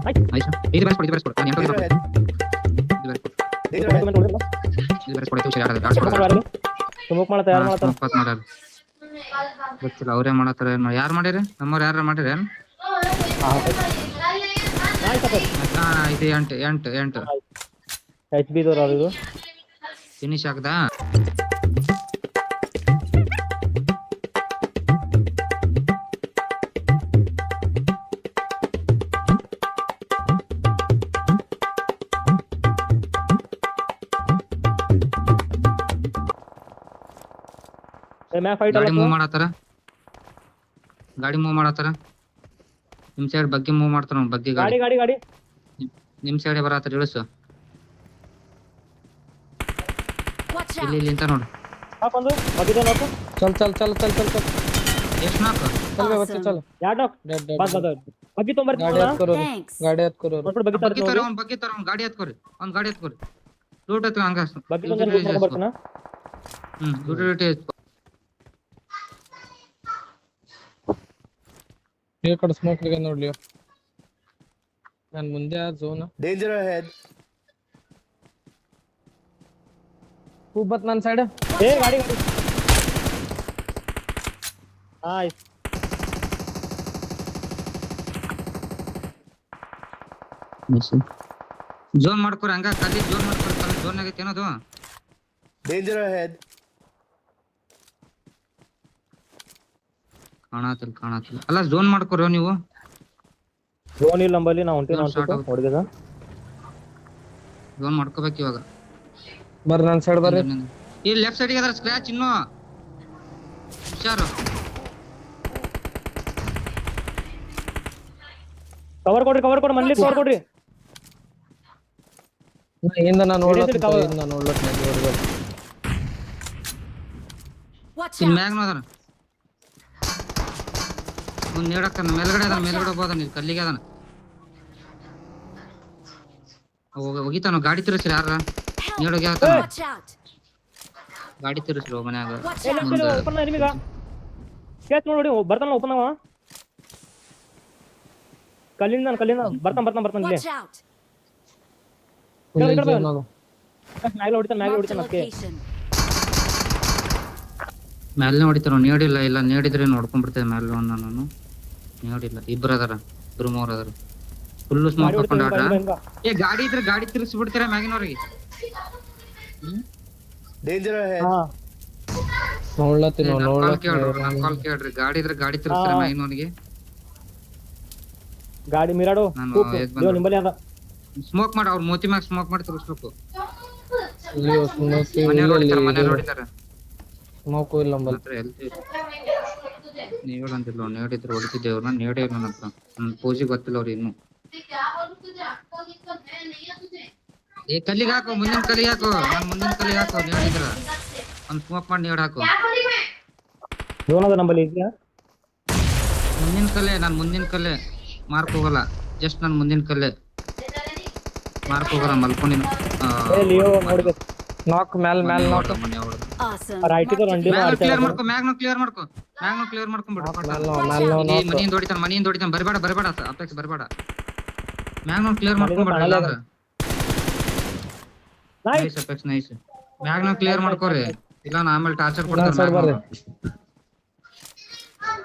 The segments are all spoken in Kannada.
ಆಯ್ತಾ ಇದು ಬರ್ಸ್ಕೊಡಿ ನಾನು ಎಂಟು Danger ahead. ಇದು ಬರ್ಸ್ಕೊಡಿ ಹುಷಾರು ಯಾರಾದ್ರೂ ಸ್ಮೋಕ್ ಮಾಡ್ತಾ ಯಾರು ಮಾಡ್ತಾರ ಮಾಡ್ಯಾರ ಗೊತ್ತಿಲ್ಲ ಅವ್ರೇ ಮಾಡತ್ತಾರ ಯಾರು ಮಾಡ್ಯಾರ ನಮ್ಮವ್ರು ಯಾರು ಮಾಡ್ಯಾರ ಇದು ಎಂಟು ಎಚ್ ಬಿ ದವ್ರ ಇದು ಫಿನಿಶ್ ಆಗದಾ ಗಾಡಿ ಮೂವ್ ಮಾಡತ್ತಾರ ನಿಮ್ ಸೈಡ್ ಬಗ್ಗೆ ಮೂವ್ ಮಾಡ್ತಾರ ಬಗ್ಗೆ ಗಾಡಿ ನಿಮ್ ಸೈಡ್ ಬರತ್ತಾರ ಇಳಿಸು ಇಲ್ಲಿ ಇಂತ ನೋಡು चल चल चल चल चल चल ಎಷ್ಟು ನಾಲ್ಕು चल बे बच्चे चल गाड़ी याद करो ಬಗ್ಗೆ ತರ ಅವ್ನ್ ಗಾಡಿ ಹತ್ಕೋರಿ ಲೂಟ್ ಹತ್ಕೊ ಹಂಗ ದುಡ್ಡು ये कड़ स्मोक लगे ನೋಡ್ಲಿಯೋ ನಾನು ಮುಂದೆ ಆ ಝೋನ್ Danger ahead. ಬತ್ ನನ್ನ ಸೈಡ್ ಗಾಡಿ ಜೋನ್ ಮಾಡ್ಕೊರಿ ಹಂಗ ಕಲ್ಲಿ ಜೋನ್ ಮಾಡ್ಕೊರಿ ಜೋನ್ ಆಗೈತೆ ಏನದು Danger ahead. ಕಾಣತಿಲ್ಲ ಅಲ್ಲ ಜೋನ್ ಮಾಡ್ಕೊರೋ ನೀವು ಝೋನ್ ಇಲ್ಲ ನಂಬಲ್ಲಿ ನಾವು ಹೊಂಟೇನ ಹೊಡೆದ ಜೋನ್ ಮಾಡ್ಕೋಬೇಕು ಇವಾಗ ಬರ್ ನನ್ನ ಸೈಡ್ ಬರ್ರಿ ಈ ಲೆಫ್ಟ್ ಸೈಡ್ ಗೆ ಅದರ ಸ್ಕ್ರಾಚ್ ಇನ್ನು ಹುಷಾರು ಕವರ್ ಕೊಡ್ರಿ ಮನ್ಲಿ ಕವರ್ ಕೊಡ್ರಿ ಇಂದ ನಾನು ನೋಡ್ಲಕ್ ಇಲ್ಲಿ ಮ್ಯಾಗ್ನೋ ಅದನ ಮುಂದೆ ನೇಡಕ್ಕನ ಮೇಲ್ಗಡೆ ಹೋಗೋದ ನೀ ಕಲ್ಲಿಗೆ ಅದನ ಹೋಗಿತಾನ ಗಾಡಿ ತಿರ್ಸ್ರಿ ಯಾರ ನೇಡೋಗಿ ಹಾಕ್ತಾನ ಗಾಡಿ ತಿರ್ಸ್ರಿ ಮನ್ಯಾಗ ಓಪನ್ ನಿಮಗ ಕೇಸ್ ನೋಡಿ ಬರ್ತಾನ ಓಪನ್ ಅವ ಕಲ್ಲಿಂದ ಬರ್ತಾನ ಇಲ್ಲಿ ಮ್ಯಾಗ್ಲ ಹೊಡಿತಾನ ಅದಕ್ಕೆ ಮ್ಯಾಲೆ ಹೊಡಿತಾರ ನೇಡಿಲ್ಲ ನೇಡಿದ್ರೆ ನೋಡ್ಕೊಂಡ್ಬಿಡ್ತೇವೆ ಮ್ಯಾಲೆ ನಾನು ನೇಡಿಲ್ಲ ಇಬ್ರು ಮೂರು ಅದಾರ ಫುಲ್ ಸ್ಮೋಕ್ ಹಾಕೊಂಡ್ ಆಡ್ರ ಗಾಡಿ ಇದ್ರೆ ಗಾಡಿ ತಿರ್ಸ್ಬಿಡ್ತೀರ ಮ್ಯಾಗಿನವ್ರಿಗೆ Danger ahead. ಕಾಲ್ ಕೇಳ್ರಿ ಗಾಡಿ ಇದ್ರೆ ಗಾಡಿ ತಿರ್ಸ್ತೀರ ಮ್ಯಾಗಿನವ್ರಿಗೆ ಗಾಡಿ ಮಿರಾಡೋ ನಿಂಬಲ್ಲಿ ಅದ ಸ್ಮೋಕ್ ಮಾಡಿ ಅವ್ರ ಮೋತಿ ಮ್ಯಾಗ ಸ್ಮೋಕ್ ಮಾಡಿ ತಿರ್ಸ್ಬೇಕು ಮನೆಯವ್ರು ಹೊಡಿತಾರ ಸ್ಮೋಕ್ ಇಲ್ಲ ನೀವೇನಂತಿಲ್ಲ ನೇಡಿದ್ರು ಹೊಡಿತಿದ್ದೇವ್ರ ನೇಡೇ ಇಲ್ಲ ನನ್ನ ಪೂಜೆ ಗೊತ್ತಿಲ್ಲ ಅವ್ರು ಇನ್ನು ಕಲ್ಲಿಗೆ ಹಾಕು ಮುಂದಿನ ಕಲ್ಲಿಗೆ ಹಾಕು ನೇಡಿದ್ರ ಒಂದ್ ಸ್ಮೋಕ್ ಮಾಡಿ ನೇಡ್ ಹಾಕು ನಂಬಲ್ಲಿ ಮುಂದಿನ ಕಲ್ಲೆ ಮಾರ್ಕ್ ಹೋಗಲ್ಲ ಜಸ್ಟ್ ನನ್ ಮುಂದಿನ ಕಲ್ಲೆ ಮಾರ್ಕ್ ಹೋಗಲ್ಲ ಮಲ್ಕೊಂಡಿನ ನಾಕ್ ಮ್ಯಾಲ್ ನಾಕ್ ರೈಟ್ ಕ್ಲಿಯರ್ ಮಾಡ್ಕೊ ಮ್ಯಾಗ್ನ ಕ್ಲಿಯರ್ ಮಾಡ್ಕೊಂಡ್ಬಿಡು ಮನೆಯಿಂದ ಹೊಡಿತಾನ ಬರಬೇಡ ಅಪೇಕ್ಷೆ ಬರಬೇಡ ಮ್ಯಾಗ್ನ ಕ್ಲಿಯರ್ ಮಾಡ್ಕೊಂಡ್ಬಿಡ್ರಿ ನೈಸ್ ಅಪೇಕ್ಷೆ ನೈಸ್ ಮ್ಯಾಗ್ನ ಕ್ಲಿಯರ್ ಮಾಡ್ಕೋರಿ ಇಲ್ಲ ನಾ ಆಮೇಲೆ ಟಾರ್ಚರ್ ಕೊಡ್ತಾರೆ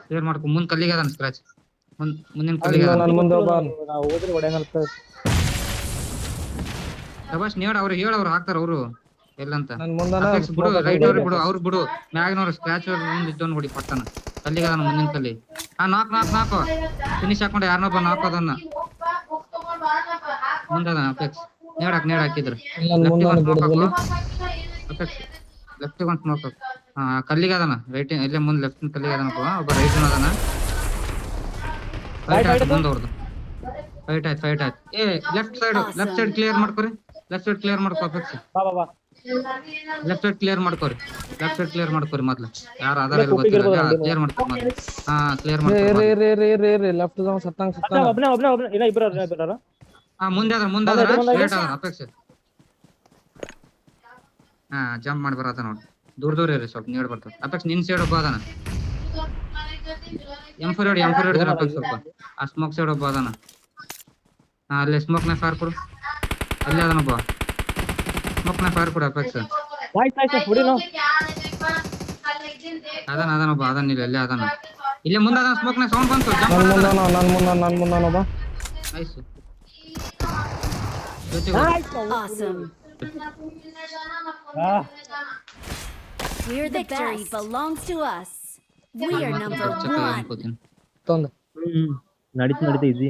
ಕ್ಲಿಯರ್ ಮಾಡ್ಕೊ ಮುಂದ್ ಕಲ್ಲಿಗೆ ಅದನ್ನ ಸ್ಕ್ರಾಚ್ ಮುಂದಿನ ಕಲ್ಲಿಗೆ ಶಬಾಷ್ ನೇಡ್ ಅವ್ರು ಹೇಳವ್ರು ಹಾಕ್ತಾರ ಅವರು ಎಲ್ಲಂತ ಬಿಡು ರೈಟ್ ಅವ್ರಿಗೆ ಬಿಡು ಅವ್ರಿಗೆ ಬಿಡು ಮ್ಯಾಗ್ನವ್ರು ಸ್ಕ್ರಾಚ್ ಮುಂದೆ ಇದ್ದವನ್ ಹೊಡಿ ಪಟ್ಟನ ಕಲ್ಲಿಗೆ ಅದನ್ನ ಮುಂದಿನ ಕಲ್ಲಿ ನಾಕು ಫಿನಿಶ್ ಹಾಕೊಂಡು ಯಾರನ್ನೊಬ್ಬ ನಾಕೋದನ್ನ ಮುಂದದ ಅಪೆಕ್ಸ್ ನೇಡ್ ಹಾಕಿದ್ರು ಅಪೆಕ್ಸ್ ಲೆಫ್ಟ್ ಒಂದ್ ಸ್ಮೋಕ್ ಕಲ್ಲಿಗೆ ಅದನ ರೈಟ್ ಇಲ್ಲೇ ಮುಂದೆ ಲೆಫ್ಟ್ ಕಲ್ಲಿಗೆ ಅದನ ಒಬ್ಬ ರೈಟ್ ಅದನ ಫೈಟ್ ಆಯ್ತು ಮುಂದೆ ಅವ್ರದ್ದು ಫೈಟ್ ಆಯ್ತು ಲೆಫ್ಟ್ ಸೈಡ್ ಕ್ಲಿಯರ್ ಮಾಡ್ಕೊರಿ ಅಪೆಕ್ಸ್ ಲೆಫ್ಟ್ ಸೈಡ್ ಕ್ಲಿಯರ್ ಮಾಡ್ಕೋರಿ ಮೊದ್ಲು ಯಾರು ಆಧಾರ ಇಲ್ಲ ಗೊತ್ತಿಲ್ಲ ಕ್ಲಿಯರ್ ಮಾಡ್ಕೊ ಮೊದ್ಲು ಕ್ಲಿಯರ್ ಮಾಡ್ಕೊ ಲೆಫ್ಟ್ ಸತ್ತಂಗ್ ಮುಂದೆ ಸ್ಟ್ರೇಟ್ ಅದ ಅಪೆಕ್ಸ್ ಜಂಪ್ ಮಾಡಿ ಬರತ್ತ ನೋಡಿ ದೂರ ಇರಿ ಸ್ವಲ್ಪ ನೀಡ್ ಬರ್ತಾವ ಅಪೆಕ್ಸ್ ನಿನ್ ಸೈಡ್ ಒಬ್ಬ ಅದಾನ ಎಂ4 ಅಪೆಕ್ಸ್ ಸ್ವಲ್ಪ ಆ ಸ್ಮೋಕ್ ಸೈಡ್ ಒಬ್ಬ ಅದಾನ ಅಲ್ಲೇ ಸ್ಮೋಕ್ ನ ಫೈರ್ ಕೊಡು. ಅಲ್ಲಿ ಅದನೊಬ್ಬ ಸ್ಮೋಕ್ ನ ಫೈರ್ ಕೊಡು ಅಪೆಕ್ಸ್. ನಾಯ್ಸ್ ಹೊಡಿ ನಾವು. ಅದನೊಬ್ಬ ಇಲ್ಲ ಅಲ್ಲೇ ಅದಾನ. ಇಲ್ಲೇ ಮುಂದೆ ಅದಾನ ಸ್ಮೋಕ್ ನ ಸೌಂಡ್ ಬಂತು. ಜಂಪ್ ನನ್ ಮುಂದನೊಬ್ಬ. Nice. Awesome. We're the victory belongs to us. We are number one. ತೊಂದ ನಡೀತು ಈಸಿ.